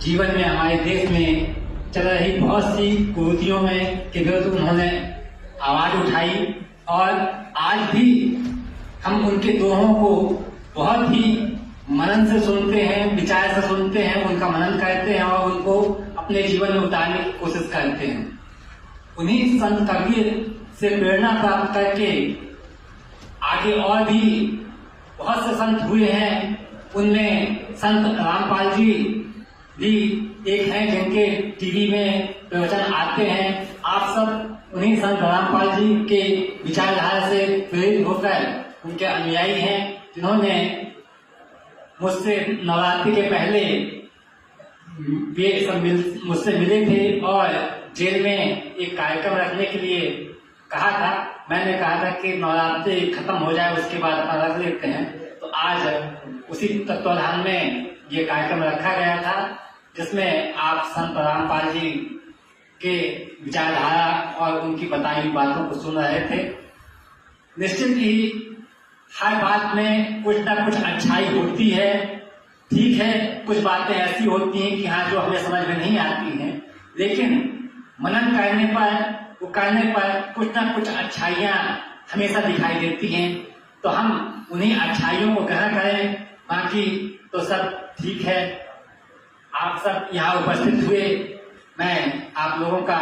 जीवन में हमारे देश में चल रही बहुत सी कुरीतियों में के विरुद्ध उन्होंने आवाज उठाई और आज भी हम उनके दोहों को बहुत ही मनन से सुनते हैं, विचार से सुनते हैं, उनका मनन करते हैं और उनको अपने जीवन में उतारने की कोशिश करते हैं। उन्हीं संत कबीर से प्रेरणा प्राप्त करके आगे और भी बहुत से संत हुए हैं। उनमें संत रामपाल जी भी एक हैं जिनके टीवी में प्रवचन आते हैं। आप सब उन्हीं संत रामपाल जी के विचारधारा से प्रेरित होकर उनके अनुयायी हैं, जिन्होंने मुझसे नवरात्रि के पहले वे सब मुझसे मिले थे और जेल में एक कार्यक्रम रखने के लिए कहा था। मैंने कहा था कि नवरात्रि खत्म हो जाए उसके बाद अपना रख लेते हैं। तो आज उसी तत्वाधान में ये कार्यक्रम रखा गया था, जिसमें आप संत रामपाल जी के विचारधारा और उनकी बताई हुई बातों को सुन रहे थे। निश्चित ही हर बात में कुछ न कुछ अच्छाई होती है। ठीक है, कुछ बातें ऐसी होती हैं कि हाँ, जो हमें समझ में नहीं आती हैं, लेकिन मनन करने पर कुछ न कुछ अच्छाइयाँ हमेशा दिखाई देती हैं। तो हम उन्हीं अच्छाइयों को ग्रहण करें, बाकी तो सब ठीक है। आप सब यहाँ उपस्थित हुए, मैं आप लोगों का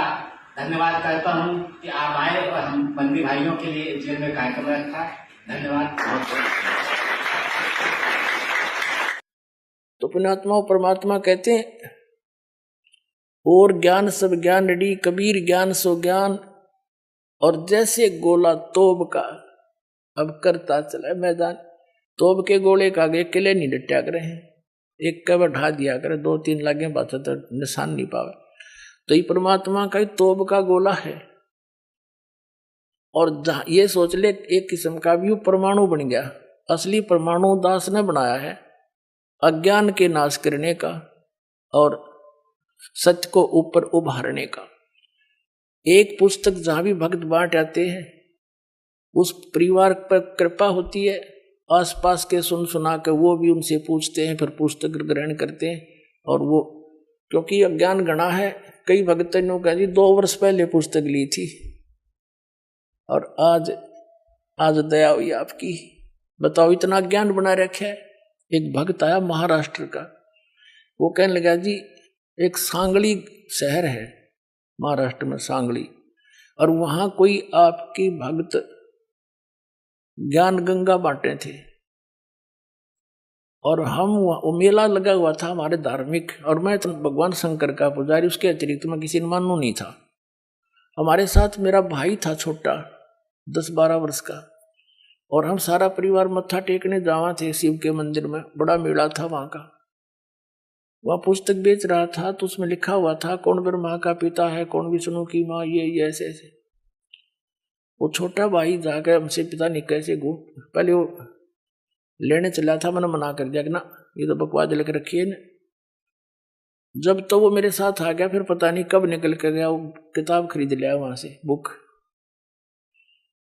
धन्यवाद करता हूँ कि आप आए और हम बंदी भाइयों के लिए जेल में कार्यक्रम रखा। धन्यवाद। तो पुण्यात्मा परमात्मा कहते हैं, और ज्ञान सब ज्ञान डी कबीर ज्ञान सो ज्ञान, और जैसे गोला तोब का अब करता चला मैदान। तोब के गोले का आगे किले नहीं डटा करे हैं, एक का बढ़ा दिया करे, 2-3 लगे बात तो निशान नहीं पावे। तो ये परमात्मा का तोब का गोला है। और ये सोच ले, एक किस्म का भी परमाणु बन गया। असली परमाणु दास ने बनाया है, अज्ञान के नाश करने का और सत्य को ऊपर उभारने का। एक पुस्तक जहां भी भक्त बांट आते हैं, उस परिवार पर कृपा होती है। आसपास के सुना के वो भी उनसे पूछते हैं, फिर पुस्तक ग्रहण करते हैं। और वो क्योंकि अज्ञान गणा है, कई भक्तों ने कहा जी 2 वर्ष पहले पुस्तक ली थी और आज दया हुई आपकी। बताओ, इतना ज्ञान बना रखा है। एक भक्त आया महाराष्ट्र का, वो कहने लगा जी एक सांगली शहर है महाराष्ट्र में, सांगली, और वहां कोई आपकी भक्त ज्ञान गंगा बांटे थे। और वो मेला लगा हुआ था हमारे धार्मिक, और मैं तो भगवान शंकर का पुजारी, उसके अतिरिक्त मैं किसी ने मानू नहीं था। हमारे साथ मेरा भाई था छोटा, 10-12 वर्ष का, और हम सारा परिवार मत्था टेकने जावा थे शिव के मंदिर में। बड़ा मेला था वहां का। वह पुस्तक बेच रहा था, तो उसमें लिखा हुआ था कौन ब्रह्मा का पिता है, कौन विष्णु की माँ, ये ऐसे ऐसे। वो छोटा भाई जाकर हमसे पिता नहीं कैसे पहले वो लेने चला था, मैंने मना कर दिया कि ना, ये तो बकवास लिख रखी है ना। जब तो वो मेरे साथ आ गया, फिर पता नहीं कब निकल कर गया, वो किताब खरीद लिया वहां से, बुक,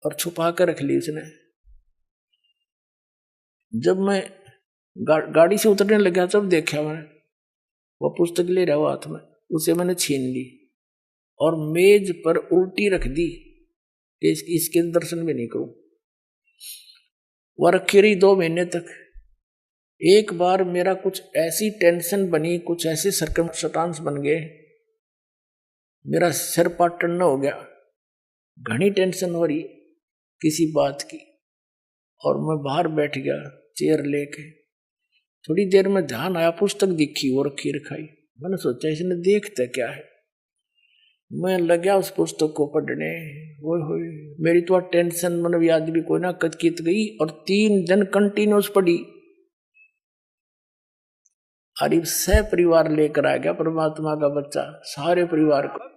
और छुपा कर रख ली उसने। जब मैं गाड़ी से उतरने लगा, तब देखा मैंने वो पुस्तक ले रहा हाथ में, उसे मैंने छीन ली और मेज पर उल्टी रख दी कि इसके दर्शन भी नहीं करूं। वह रखी रही 2 महीने तक। एक बार मेरा कुछ ऐसी टेंशन बनी, कुछ ऐसे सर्कमस्टांस बन गए, मेरा सिर पाटन न हो गया। घनी टेंशन हो रही किसी बात की, और मैं बाहर बैठ गया चेयर लेके। थोड़ी देर में ध्यान आया, पुस्तक दिखी और रखी रखाई। मैंने सोचा इसने देखता क्या है। मैं लगा उस पुस्तक को पढ़ने। वो मेरी तो टेंशन मतलब याद भी कोई ना कचकित गई, और 3 दिन कंटिन्यूस पढ़ी। अरे सह परिवार लेकर आ गया परमात्मा का बच्चा, सारे परिवार को।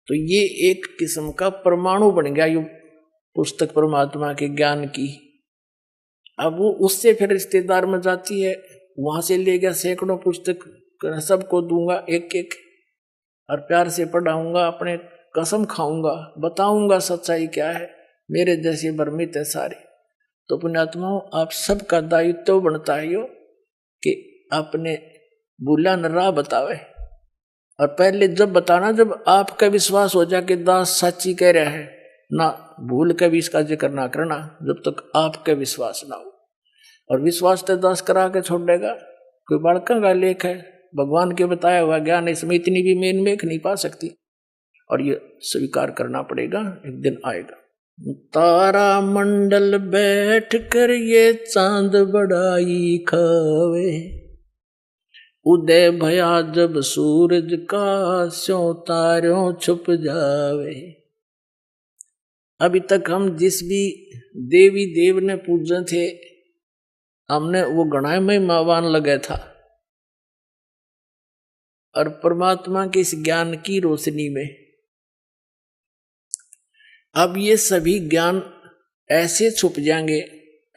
तो ये एक किस्म का परमाणु बन गया ये पुस्तक परमात्मा के ज्ञान की। अब वो उससे फिर रिश्तेदार में जाती है, वहां से ले गया सैकड़ों पुस्तक, सबको दूंगा एक एक, और प्यार से पढ़ाऊंगा, अपने कसम खाऊंगा, बताऊंगा सच्चाई क्या है। मेरे जैसे भ्रमित है सारे। तो पुण्यात्माओं, आप सबका दायित्व बनता है यो कि आपने भूला न राह बतावे। और पहले जब बताना, जब आपका विश्वास हो जाए कि दास सच्ची कह रहा है, ना भूल के भी इसका जिक्र ना करना जब तक आपका विश्वास ना हो। और विश्वास तो दास करा के छोड़ देगा। कोई बड़का का लेख है, भगवान के बताया हुआ ज्ञान इसमें इतनी भी मेन मेख नहीं पा सकती, और ये स्वीकार करना पड़ेगा, एक दिन आएगा। तारा मंडल बैठ कर ये चांद बड़ाई खावे, उदय भया जब सूरज का स्यों तारों छुप जावे। अभी तक हम जिस भी देवी देव ने पूजे थे, हमने वो गणाय महिमावान लगे था, और परमात्मा के इस ज्ञान की रोशनी में अब ये सभी ज्ञान ऐसे छुप जाएंगे,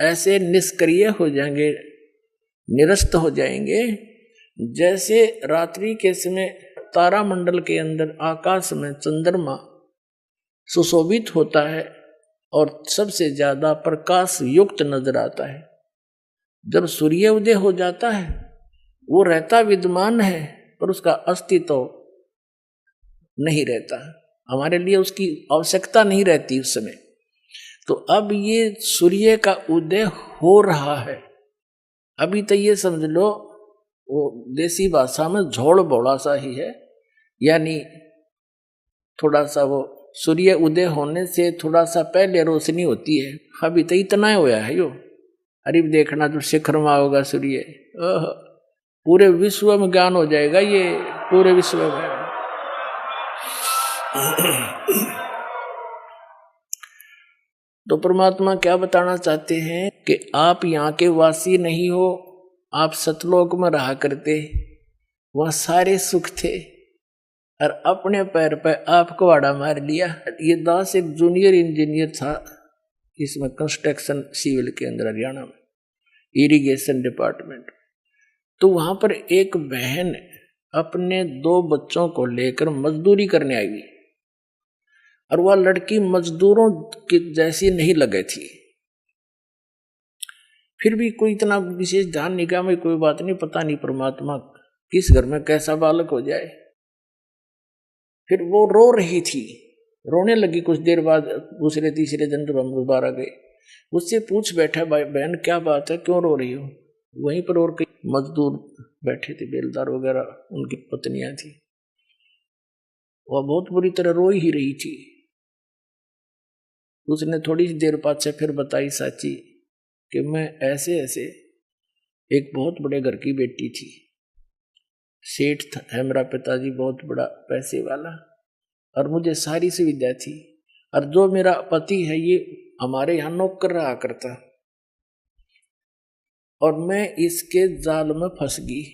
ऐसे निष्क्रिय हो जाएंगे, निरस्त हो जाएंगे, जैसे रात्रि के समय तारामंडल के अंदर आकाश में चंद्रमा सुशोभित होता है और सबसे ज्यादा प्रकाश युक्त नजर आता है। जब सूर्य उदय हो जाता है, वो रहता विद्यमान है पर उसका अस्तित्व नहीं रहता, हमारे लिए उसकी आवश्यकता नहीं रहती उस समय। तो अब ये सूर्य का उदय हो रहा है। अभी तो ये समझ लो वो देसी भाषा में झोड़ बोड़ा सा ही है, यानी थोड़ा सा वो सूर्य उदय होने से थोड़ा सा पहले रोशनी होती है। अभी तो इतना ही होया है यो। अरे देखना जो शिखर में होगा सूर्य, पूरे विश्व में ज्ञान हो जाएगा, ये पूरे विश्व में। तो परमात्मा क्या बताना चाहते हैं कि आप यहाँ के वासी नहीं हो, आप सतलोक में रहा करते, वहाँ सारे सुख थे, और अपने पैर पे आप कुहाड़ा मार लिया। ये दास एक जूनियर इंजीनियर था इसमें, कंस्ट्रक्शन सिविल के अंदर, हरियाणा में इरिगेशन डिपार्टमेंट। तो वहां पर एक बहन अपने 2 बच्चों को लेकर मजदूरी करने आई, और वह लड़की मजदूरों की जैसी नहीं लगे थी। फिर भी कोई इतना विशेष ध्यान नहीं किया, मैं कोई बात नहीं, पता नहीं परमात्मा किस घर में कैसा बालक हो जाए। फिर वो रो रही थी, रोने लगी। कुछ देर बाद दूसरे तीसरे दिन जब हम दोबारा गए, उससे पूछ बैठा, भाई बहन क्या बात है, क्यों रो रही हो? वहीं पर और कई मजदूर बैठे थे, बेलदार वगैरह, उनकी पत्नियां थी। वह बहुत बुरी तरह रो ही रही थी। उसने थोड़ी सी देर बाद से फिर बताई साची कि मैं ऐसे ऐसे एक बहुत बड़े घर की बेटी थी, सेठ है मेरा पिताजी, बहुत बड़ा पैसे वाला, और मुझे सारी सुविधा थी, और जो मेरा पति है ये हमारे यहाँ नौकर रहा करता, और मैं इसके जाल में फंस गई।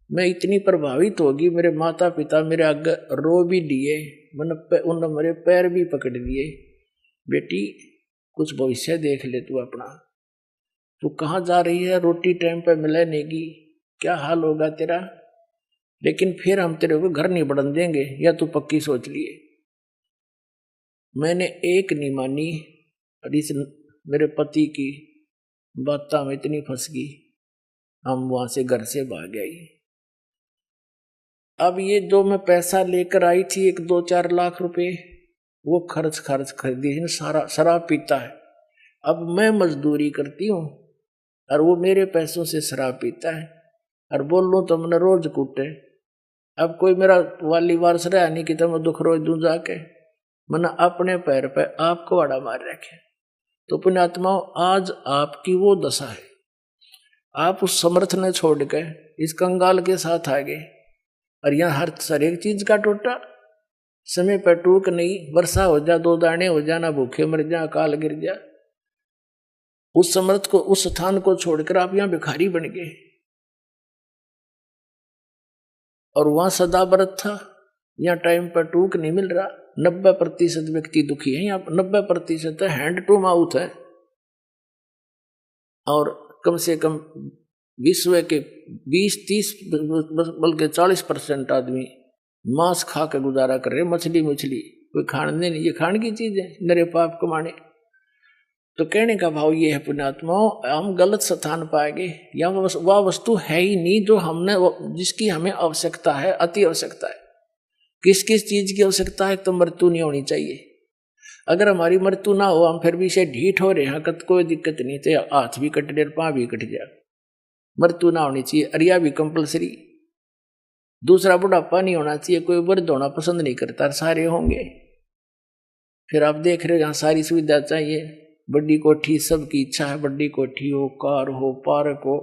मैं इतनी प्रभावित होगी, मेरे माता पिता मेरे आगे रो भी दिए, उन्होंने मेरे पैर भी पकड़ लिए, बेटी कुछ भविष्य देख ले तू अपना, तू कहाँ जा रही है, रोटी टाइम पे मिले नेगी, क्या हाल होगा तेरा, लेकिन फिर हम तेरे को घर नहीं बढ़न देंगे, या तू पक्की सोच लिए। मैंने एक नहीं मानी, और इस मेरे पति की बात में इतनी फंस गई, हम वहां से घर से भाग आई। अब ये जो मैं पैसा लेकर आई थी, 1-2-4 लाख रुपए, वो खर्च खरीदी, सारा शराब पीता है। अब मैं मजदूरी करती हूँ और वो मेरे पैसों से शराब पीता है, और बोल लूँ तो मैंने रोज कूटे। अब कोई मेरा वाली वारस रहा नहीं कि तो मैं दुख रोज दूं जाके, मैंने अपने पैर पे आपको आड़ा मार रखे। तो पुण्यात्माओं, आज आपकी वो दशा है, आप उस समर्थ ने छोड़ के इस कंगाल के साथ आ गए, और यहाँ हर एक चीज का टोटा, समय पर टूक नहीं, वर्षा हो जा, 2 दाने हो जा, ना भूखे मर जा, अकाल गिर जा। उस समर्थ को, उस स्थान को छोड़कर आप यहाँ भिखारी बन गए, और वहां सदा व्रत था, यहाँ टाइम पर टूक नहीं मिल रहा। 90% व्यक्ति दुखी है, यहाँ 90% हैंड टू माउथ है, और कम से कम विश्व के 20-30 बल्कि 40% आदमी मांस खा के गुजारा कर रहे, मछली कोई खाने नहीं, ये खाने की चीज है, नरे पाप कमाने। तो कहने का भाव ये है पुण्यात्माओं, हम गलत स्थान पाएंगे या वह वस्तु है ही नहीं जो हमने जिसकी हमें आवश्यकता है, अति आवश्यकता है। किस किस चीज की आवश्यकता है? तो मृत्यु नहीं होनी चाहिए। अगर हमारी मृत्यु ना हो, हम फिर भी से ढीठ हो रहे हैं, कत कोई दिक्कत नहीं, तो हाथ भी कट जाए, पाँव भी कट जाए, मृत्यु ना होनी चाहिए। अरिया भी कंपलसरी। दूसरा, बुढ़ापा नहीं होना चाहिए। कोई वृद्ध होना पसंद नहीं करता, सारे होंगे। फिर आप देख रहे हो जहाँ सारी सुविधा चाहिए, बड़ी कोठी, सबकी इच्छा है बड़ी कोठी हो, कार हो, पार्क हो,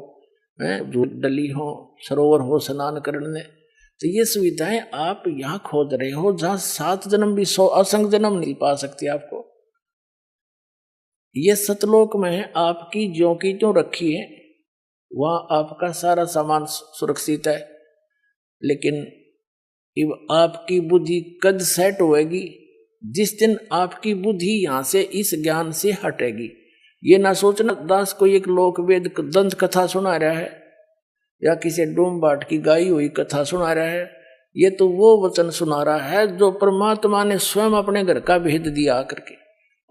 डली हो, सरोवर हो स्नान करने। तो ये सुविधाएं आप यहाँ खोज रहे हो जहाँ 7 जन्म भी 100 असंख्य जन्म नहीं पा सकते आपको। ये सतलोक में है, आपकी ज्यों की त्यों रखी है, वहाँ आपका सारा सामान सुरक्षित है। लेकिन आपकी बुद्धि कद सेट होएगी जिस दिन आपकी बुद्धि यहां से इस ज्ञान से हटेगी। ये ना सोचना दास कोई एक लोक वेद दंत कथा सुना रहा है या किसी डोम बाट की गाई हुई कथा सुना रहा है। ये तो वो वचन सुना रहा है जो परमात्मा ने स्वयं अपने घर का भेद दिया करके,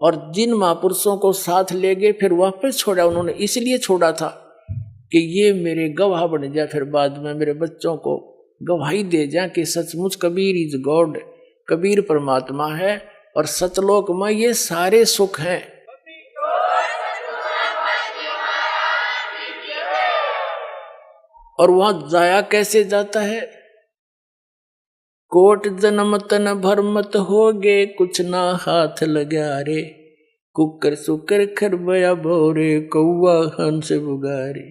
और जिन महापुरुषों को साथ ले गए फिर वापस छोड़ा। उन्होंने इसलिए छोड़ा था कि ये मेरे गवाह बन जाए, फिर बाद में मेरे बच्चों को गवाही दे जाए कि सचमुच कबीर इज गॉड, कबीर परमात्मा है और सतलोक में ये सारे सुख हैं। और वहां जाया कैसे जाता है? कोट जन्म तन भरमत हो गे, कुछ ना हाथ लगा रे, कुकर सुकर खरबया भोरे, कौआ हंस बुगारे।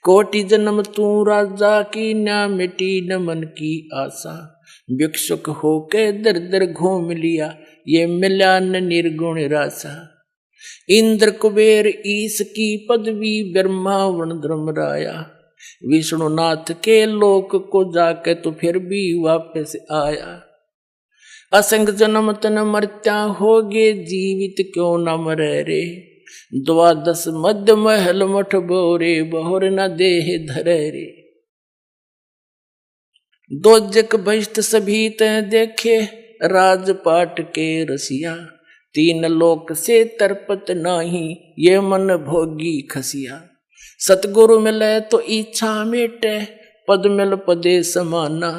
कोटि जन्म तू राजा की, ना मिटी न मन की आशा, भिक्षुक होके दर दर घूम लिया, ये मिला न निर्गुण रासा। इंद्र कुबेर ईश की पदवी, ब्रह्मा वन धर्मराया, विष्णुनाथ के लोक को जाके तो फिर भी वापस आया। असंग जन्म तन मर्त्या होगे, जीवित क्यों न मरे रे, 12 मध्य महल मठ बोरे, बहुर न देह धरे रे। दोजक बहिष्ठ सभी तय देखे, राजपाट के रसिया, 3 लोक से तरपत नाही, ये मन भोगी खसिया। सतगुरु मिले तो इच्छा मिटे, पद मिल पदे समाना,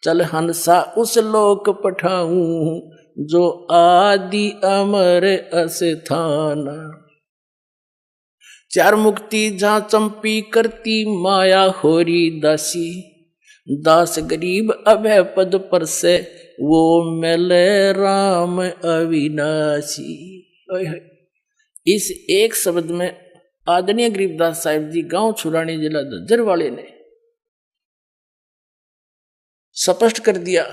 चल हंसा उस लोक पठाऊं, जो आदि अमर अस्थाना। 4 मुक्ति जहाँ चंपी करती, माया होरी दासी, दास गरीब अभय पद पर से, वो मिले राम अविनाशी। इस एक शब्द में आदरणीय गरीबदास साहिब जी गांव छुरानी जिला झज्जर वाले ने स्पष्ट कर दिया।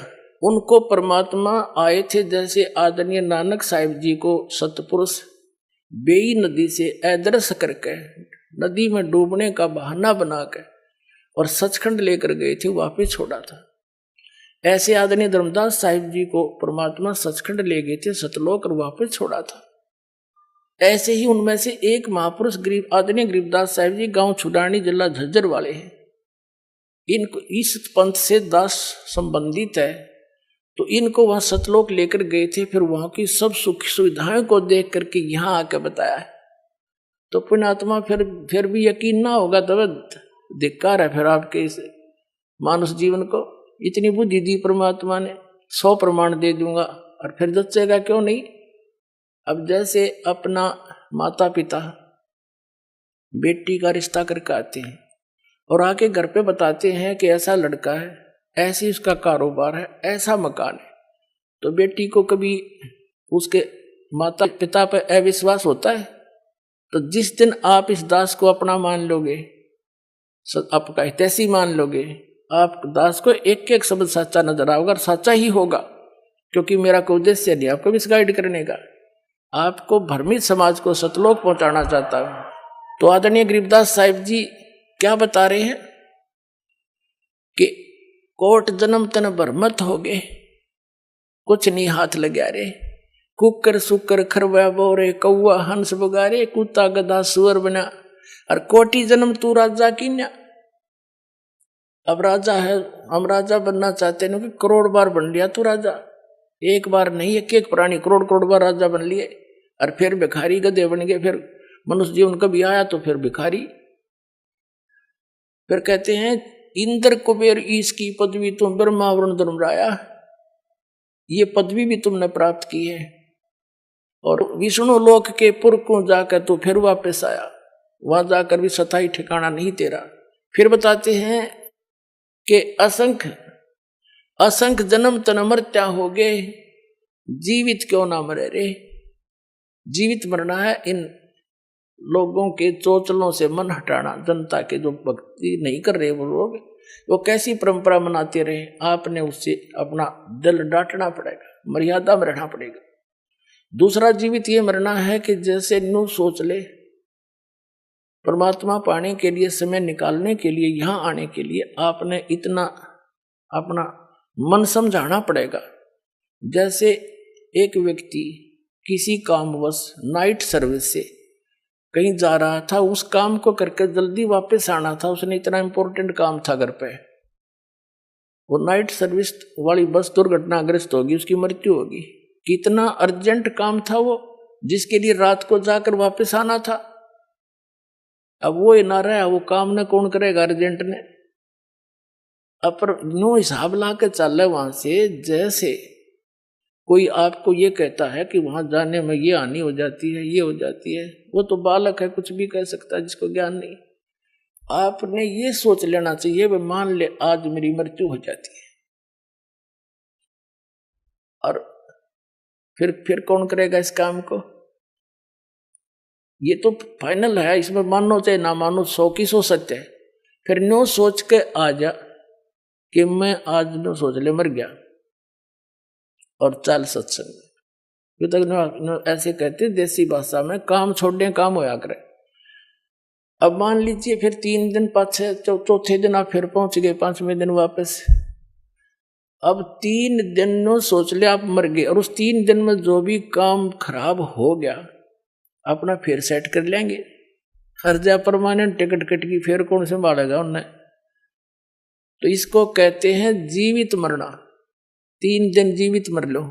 उनको परमात्मा आए थे, जैसे आदरणीय नानक साहिब जी को सतपुरुष बेई नदी से अदृश्य करके नदी में डूबने का बहाना बनाकर और सचखंड लेकर गए थे, वापिस छोड़ा था। ऐसे आदरणीय धर्मदास साहिब जी को परमात्मा सचखंड ले गए थे सतलोक और वापिस छोड़ा था। ऐसे ही उनमें से एक महापुरुष आदरणीय गरीबदास साहिब जी गांव छुडानी जिला झज्जर वाले हैं। इनको इस पंथ से दास संबंधित है, तो इनको वहां सतलोक लेकर गए थे। फिर वहां की सब सुख सुविधाएं को देख करके यहाँ आकर बताया है। तो पुण्यात्मा फिर भी यकीन ना होगा तो धिक्कार है फिर आपके इस मानुष जीवन को। इतनी बुद्धि दी परमात्मा ने, 100 प्रमाण दे दूंगा और फिर जचेगा क्यों नहीं। अब जैसे अपना माता पिता बेटी का रिश्ता करके आते हैं और आके घर पे बताते हैं कि ऐसा लड़का है, ऐसी उसका कारोबार है, ऐसा मकान है, तो बेटी को कभी उसके माता पिता पर अविश्वास होता है? तो जिस दिन आप इस दास को अपना मान लोगे, आपका हितैषी मान लोगे, आप दास को एक एक शब्द सच्चा नजर आओगा और सच्चा ही होगा, क्योंकि मेरा कोई उद्देश्य नहीं आपको मिसगाइड करने का। आपको भ्रमित समाज को सतलोक पहुंचाना चाहता हूं। तो आदरणीय गरीबदास साहिब जी क्या बता रहे हैं कि कोट जन्म तन भरमत हो गए, कुछ नहीं हाथ लगा रे, कुकर सुकर खरवा बोरे, कौआ हंस बगारे, कुत्ता गधा सुअर बना, और कोटि जन्म तू राजा की न्या। अब राजा है, हम राजा बनना चाहते हैं कि करोड़ बार बन लिया तू राजा, एक बार नहीं, एक एक प्राणी करोड़ बार राजा बन लिए। और फिर भिखारी गधे बन गए, फिर मनुष्य जीवन कभी आया तो फिर भिखारी। फिर कहते हैं इंद्र कुबेर ईश की पदवी तुम ब्रह्मा वरुण धर्मराया, ये पदवी भी तुमने प्राप्त की है, और विष्णु लोक के पुर को जाकर तो फिर वापस आया, वहां जाकर भी स्थायी ठिकाना नहीं तेरा। फिर बताते हैं कि असंख्य असंख्य जन्म तन मरत्या हो गए, जीवित क्यों ना मरे रे। जीवित मरना है, इन लोगों के चोचलों से मन हटाना। जनता के जो भक्ति नहीं कर रहे वो लोग, वो कैसी परंपरा मनाते रहे, आपने उससे अपना दिल डांटना पड़ेगा, मर्यादा में रहना पड़ेगा। दूसरा जीवित ये मरना है कि जैसे न्यू सोच ले, परमात्मा पाने के लिए, समय निकालने के लिए, यहां आने के लिए आपने इतना अपना मन समझाना पड़ेगा। जैसे एक व्यक्ति किसी कामवश नाइट सर्विस से कहीं जा रहा था, उस काम को करके जल्दी वापस आना था, उसने इतना इंपॉर्टेंट काम था घर पे, वो नाइट सर्विस वाली बस दुर्घटनाग्रस्त होगी, उसकी मृत्यु होगी। कितना अर्जेंट काम था वो, जिसके लिए रात को जाकर वापस आना था। अब वो ही ना रहा, वो काम ने कौन करेगा, अर्जेंट ने। अब पर नो हिसाब ला के चल रहे वहां से, जैसे कोई आपको ये कहता है कि वहां जाने में ये हानि हो जाती है, ये हो जाती है, वो तो बालक है, कुछ भी कह सकता है, जिसको ज्ञान नहीं। आपने ये सोच लेना चाहिए, वे मान ले आज मेरी मृत्यु हो जाती है, और फिर कौन करेगा इस काम को। ये तो फाइनल है, इसमें मानो चाहे ना मानो, 100 की 100 सत्य है। फिर नो सोच के आ जा कि मैं आज नो सोच ले मर गया, और चल सत्संग। ये तक ऐसे कहते देसी भाषा में, काम छोड़ने काम होया करे। अब मान लीजिए फिर 3 दिन पाछे, चौथे दिन आप फिर पहुंच गए, 5वें दिन वापस। अब 3 दिन नो सोच ले आप मर गए, और उस 3 दिन में जो भी काम खराब हो गया अपना फिर सेट कर लेंगे। हर जा परमानेंट टिकट कट की, फिर कौन संभालेगा उन्हें। तो इसको कहते हैं जीवित मरना। 3 दिन जीवित मर लो,